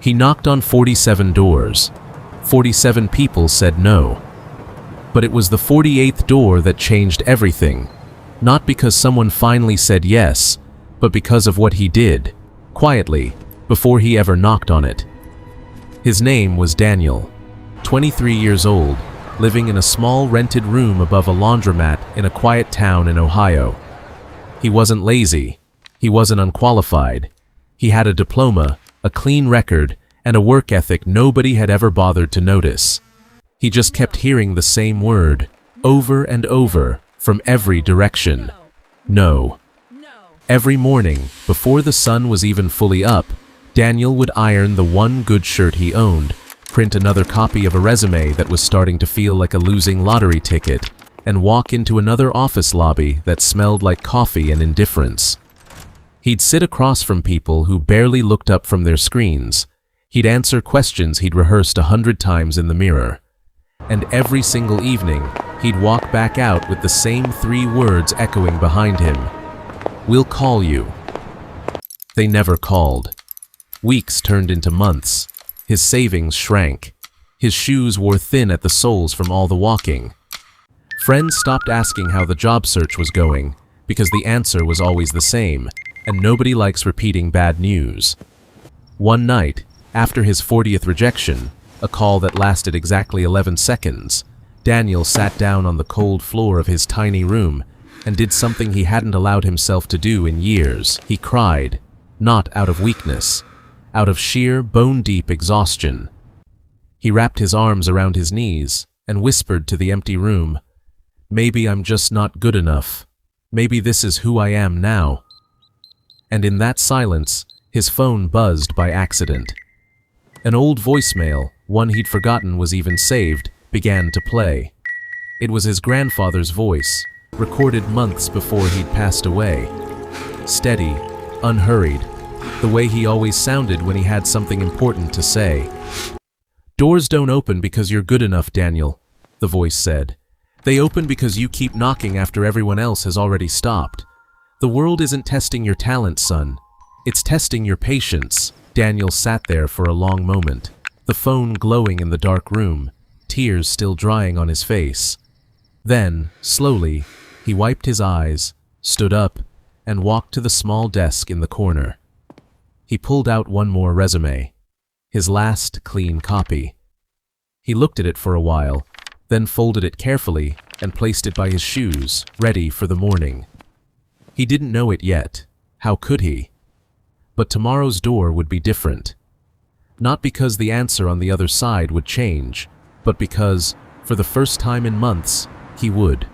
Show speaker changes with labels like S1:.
S1: He knocked on 47 doors. 47 people said no. But it was the 48th door that changed everything, not because someone finally said yes, but because of what he did, quietly, before he ever knocked on it. His name was Daniel, 23 years old, living in a small rented room above a laundromat in a quiet town in Ohio. He wasn't lazy. He wasn't unqualified. He had a diploma, a clean record, and a work ethic nobody had ever bothered to notice. He just kept hearing the same word, over and over, from every direction. No. Every morning, before the sun was even fully up, Daniel would iron the one good shirt he owned, print another copy of a resume that was starting to feel like a losing lottery ticket, and walk into another office lobby that smelled like coffee and indifference. He'd sit across from people who barely looked up from their screens. He'd answer questions he'd rehearsed 100 times in the mirror. And every single evening, he'd walk back out with the same 3 words echoing behind him. "We'll call you." They never called. Weeks turned into months. His savings shrank. His shoes wore thin at the soles from all the walking. Friends stopped asking how the job search was going, because the answer was always the same, and nobody likes repeating bad news. One night, after his 40th rejection, a call that lasted exactly 11 seconds, Daniel sat down on the cold floor of his tiny room and did something he hadn't allowed himself to do in years. He cried, not out of weakness, out of sheer, bone-deep exhaustion. He wrapped his arms around his knees and whispered to the empty room, "Maybe I'm just not good enough. Maybe this is who I am now." And in that silence, his phone buzzed by accident. An old voicemail, one he'd forgotten was even saved, began to play. It was his grandfather's voice, recorded months before he'd passed away. Steady, unhurried, the way he always sounded when he had something important to say. "Doors don't open because you're good enough, Daniel," the voice said. "They open because you keep knocking after everyone else has already stopped. The world isn't testing your talent, son. It's testing your patience." Daniel sat there for a long moment, the phone glowing in the dark room, tears still drying on his face. Then, slowly, he wiped his eyes, stood up, and walked to the small desk in the corner. He pulled out one more resume, his last clean copy. He looked at it for a while, then folded it carefully and placed it by his shoes, ready for the morning. He didn't know it yet. How could he? But tomorrow's door would be different. Not because the answer on the other side would change, but because, for the first time in months, he would.